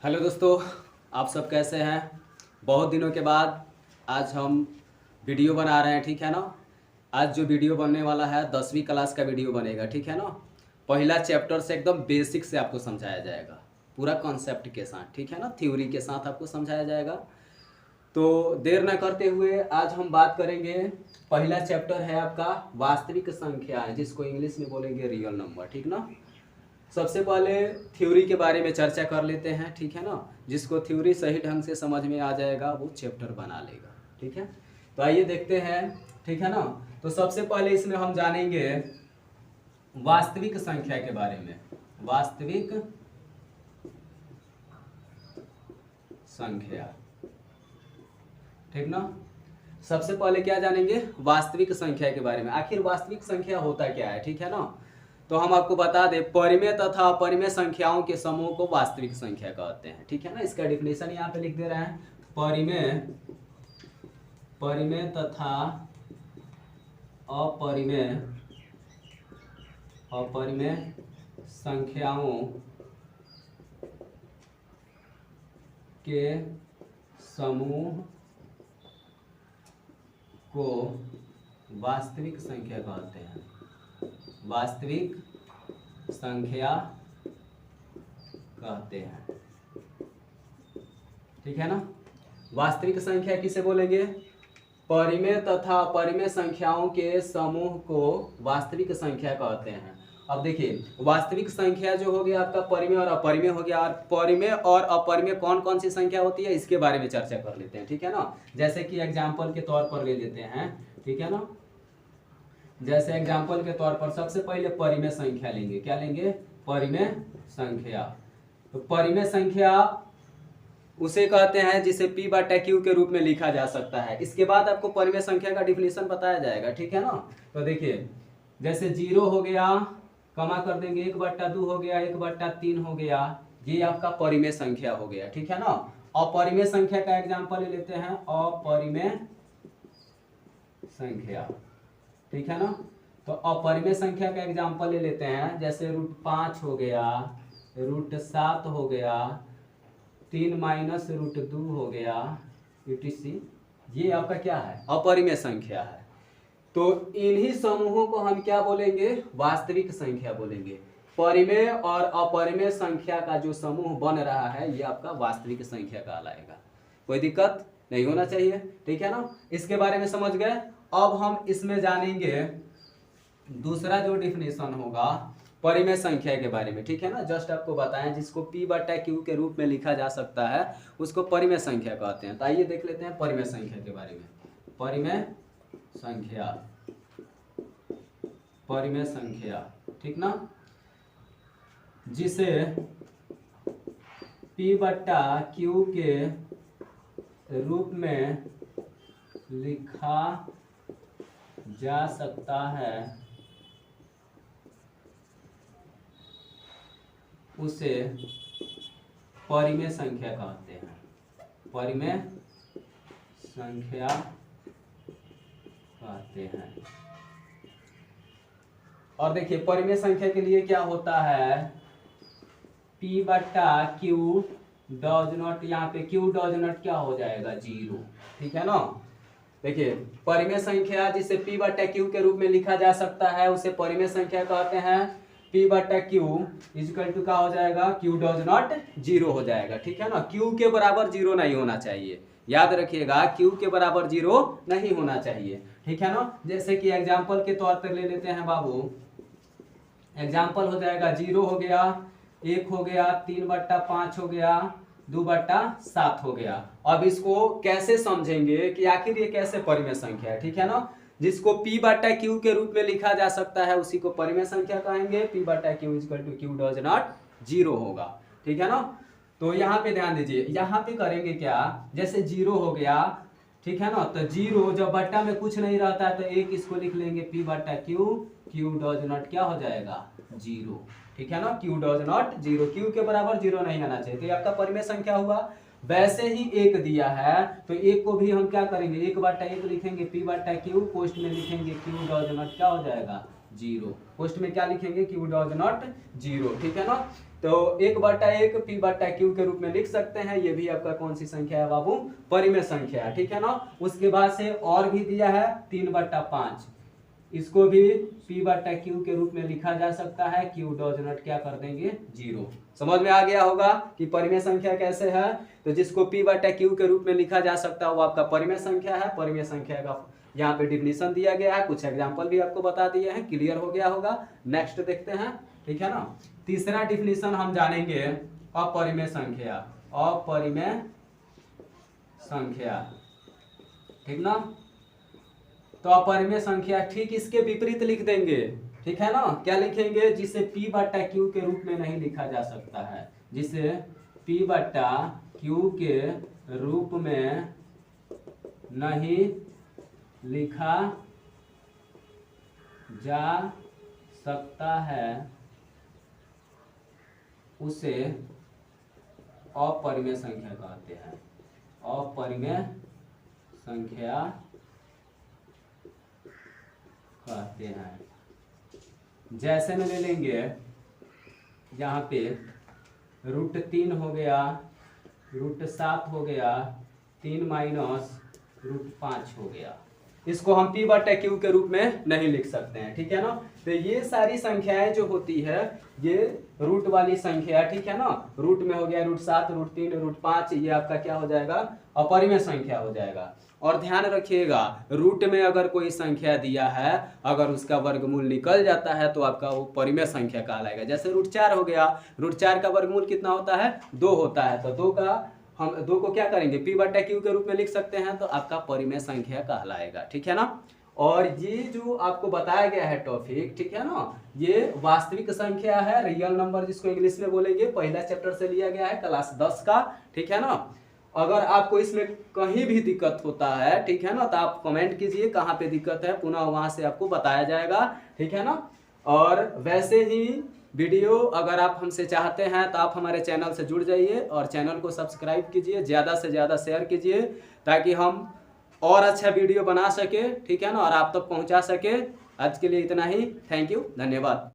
Hello दोस्तों, आप सब कैसे हैं। बहुत दिनों के बाद आज हम वीडियो बना रहे हैं, ठीक है ना। आज जो वीडियो बनने वाला है 10वीं क्लास का वीडियो बनेगा, ठीक है ना। पहला चैप्टर से एकदम बेसिक से आपको समझाया जाएगा, पूरा कॉन्सेप्ट के साथ, ठीक है ना, थ्योरी के साथ आपको समझाया जाएगा। तो देर न करते हुए आज हम बात करेंगे। पहला चैप्टर है आपका वास्तविक संख्याएं, जिसको इंग्लिश में बोलेंगे रियल नंबर, ठीक ना। सबसे पहले थ्योरी के बारे में चर्चा कर लेते हैं, ठीक है ना। जिसको थ्योरी सही ढंग से समझ में आ जाएगा वो चैप्टर बना लेगा, ठीक है। तो आइए देखते हैं, ठीक है ना। तो सबसे पहले इसमें हम जानेंगे वास्तविक संख्या के बारे में। वास्तविक संख्या, ठीक ना। सबसे पहले क्या जानेंगे, वास्तविक संख्या के बारे में। आखिर वास्तविक संख्या होता क्या है, ठीक है ना। तो हम आपको बता दें, परिमेय तथा अपरिमेय संख्याओं के समूह को वास्तविक संख्या कहते हैं, ठीक है ना। इसका डिफिनेशन यहाँ पे लिख दे रहे हैं। परिमेय तथा अपरिमेय संख्याओं के समूह को वास्तविक संख्या कहते हैं। वास्तविक संख्या कहते हैं, ठीक है ना। वास्तविक संख्या किसे बोलेंगे, परिमेय तथा अपरिमेय संख्याओं के समूह को वास्तविक संख्या कहते हैं। अब देखिए, वास्तविक संख्या जो हो गया आपका परिमेय और अपरिमेय हो गया। और परिमेय और अपरिमेय कौन कौन सी संख्या होती है, इसके बारे में चर्चा कर लेते हैं, ठीक है ना। जैसे कि एग्जाम्पल के तौर पर ले लेते हैं, ठीक है ना। जैसे एग्जाम्पल के तौर पर सबसे पहले परिमेय संख्या लेंगे। क्या लेंगे, परिमेय संख्या। तो परिमेय संख्या उसे कहते हैं जिसे P/Q के रूप में लिखा जा सकता है। इसके बाद आपको परिमेय संख्या का डिफिनेशन बताया जाएगा, ठीक है ना। तो देखिए, जैसे 0 हो गया, कमा कर देंगे 1/2 हो गया, 1/3 हो गया, ये आपका परिमेय संख्या हो गया, ठीक है ना। अपरिमेय संख्या का एग्जाम्पल ले लेते हैं, अपरिमेय संख्या, ठीक है ना। तो अपरिमेय संख्या का एग्जाम्पल ले लेते हैं, जैसे √5 हो गया, √7 हो गया, 3 - √2 हो गया, etc। ये आपका क्या है, अपरिमेय संख्या है। तो इन्हीं समूहों को हम क्या बोलेंगे, वास्तविक संख्या बोलेंगे। परिमेय और अपरिमेय संख्या का जो समूह बन रहा है ये आपका वास्तविक संख्या कहलाएगा। कोई दिक्कत नहीं होना चाहिए, ठीक है ना। इसके बारे में समझ गए। अब हम इसमें जानेंगे दूसरा जो डिफिनेशन होगा परिमेय संख्या के बारे में, ठीक है ना। जस्ट आपको बताएं, जिसको P/Q के रूप में लिखा जा सकता है उसको परिमेय संख्या कहते हैं। तो आइए देख लेते हैं परिमेय संख्या के बारे में। परिमेय संख्या, परिमेय संख्या, ठीक ना, जिसे P/Q के रूप में लिखा जा सकता है उसे परिमेय संख्या कहते हैं। परिमेय संख्या कहते हैं। और देखिए, परिमेय संख्या के लिए क्या होता है, P/Q डज नॉट, यहाँ पे Q डज नॉट क्या हो जाएगा, 0, ठीक है ना। देखिए, परिमेय संख्या जिसे P/Q के रूप में लिखा जा सकता है उसे परिमेय संख्या कहते हैं। P/Q इक्वल टू क्या हो जाएगा, Q डज नॉट 0 हो जाएगा, ठीक है ना। Q के बराबर 0 नहीं होना चाहिए, याद रखिएगा, Q के बराबर 0 नहीं होना चाहिए, ठीक है ना। जैसे कि एग्जाम्पल के तौर पर ले लेते हैं बाबू। एग्जाम्पल हो जाएगा 0 हो गया, 1 हो गया, 3/5 हो गया, 2/7 हो गया। अब इसको कैसे समझेंगे कि आखिर ये कैसे परिमेय संख्या है, ठीक है ना। जिसको P/Q के रूप में लिखा जा सकता है उसी को परिमेय संख्या कहेंगे। P/Q equal to Q does not 0 होगा, ठीक है ना। तो यहाँ पे ध्यान दीजिए, यहाँ पे करेंगे क्या, जैसे 0 हो गया, ठीक है ना। तो 0 जब बट्टा में कुछ नहीं रहता है तो एक इसको लिख लेंगे P/Q, Q डज नॉट क्या हो जाएगा, 0, ठीक है ना। Q डज नॉट 0, Q के बराबर 0 नहीं आना चाहिए, तो ये आपका परिमेय संख्या हुआ। वैसे ही एक दिया है तो एक को भी हम क्या करेंगे, 1/1 लिखेंगे, P/Q, पोस्ट में लिखेंगे Q डज नॉट क्या हो जाएगा, 0। पोस्ट में क्या लिखेंगे, Q डज नॉट 0, ठीक है ना। तो 1/1 p/q के रूप में लिख सकते हैं। ये भी आपका कौन सी संख्या है बाबू, परिमेय संख्या है, ठीक है ना। उसके बाद से और भी दिया है 3/5, इसको भी p/q के रूप में लिखा जा सकता है। q डॉज नॉट क्या कर देंगे, 0। समझ में आ गया होगा कि परिमेय संख्या कैसे है। तो जिसको p/q के रूप में लिखा जा सकता है वो आपका परिमेय संख्या है। परिमेय संख्या का यहाँ पे डिफिनीशन दिया गया है, कुछ एग्जांपल भी आपको बता दिए हैं, क्लियर हो गया होगा। नेक्स्ट देखते हैं, ठीक है ना। तीसरा डिफिनीशन हम जानेंगे अपरिमेय संख्या। अपरिमेय संख्या, ठीक ना। तो अपरिमेय संख्या ठीक इसके विपरीत लिख देंगे, ठीक है ना। क्या लिखेंगे, जिसे p/q के रूप में नहीं लिखा जा सकता है, जिसे p/q के रूप में नहीं लिखा जा सकता है, उसे अपरिमेय संख्या कहते हैं। अपरिमेय संख्या कहते हैं। जैसे में ले लेंगे यहाँ पे √3 हो गया, √7 हो गया, 3 माइनस √5 हो गया। इसको हम p/q के रूप में नहीं लिख सकते हैं, ठीक है ना। तो ये सारी संख्याएं जो होती है ये रूट वाली संख्या, ठीक है ना। रूट में हो गया √7, √3, √5, ये आपका क्या हो जाएगा, अपरिमेय संख्या हो जाएगा। और ध्यान रखिएगा, रूट में अगर कोई संख्या दिया है, अगर उसका वर्गमूल निकल जाता है तो आपका वो परिमेय संख्या कहलाएगा। जैसे √4 हो गया, √4 का वर्गमूल कितना होता है, 2 होता है। तो 2 का हम 2 को क्या करेंगे, p/q के रूप में लिख सकते हैं, तो आपका परिमेय संख्या कहलाएगा, ठीक है ना। और ये जो आपको बताया गया है टॉपिक, ठीक है ना, ये वास्तविक संख्या है, रियल नंबर जिसको इंग्लिश में बोलेंगे, पहला चैप्टर से लिया गया है, क्लास 10 का, ठीक है ना। अगर आपको इसमें कहीं भी दिक्कत होता है, ठीक है ना, तो आप कमेंट कीजिए कहाँ पे दिक्कत है, पुनः वहां से आपको बताया जाएगा, ठीक है ना। और वैसे ही वीडियो अगर आप हमसे चाहते हैं तो आप हमारे चैनल से जुड़ जाइए और चैनल को सब्सक्राइब कीजिए, ज़्यादा से ज़्यादा शेयर कीजिए, ताकि हम और अच्छा वीडियो बना सके, ठीक है ना, और आप तक पहुंचा सके। आज के लिए इतना ही, थैंक यू, धन्यवाद।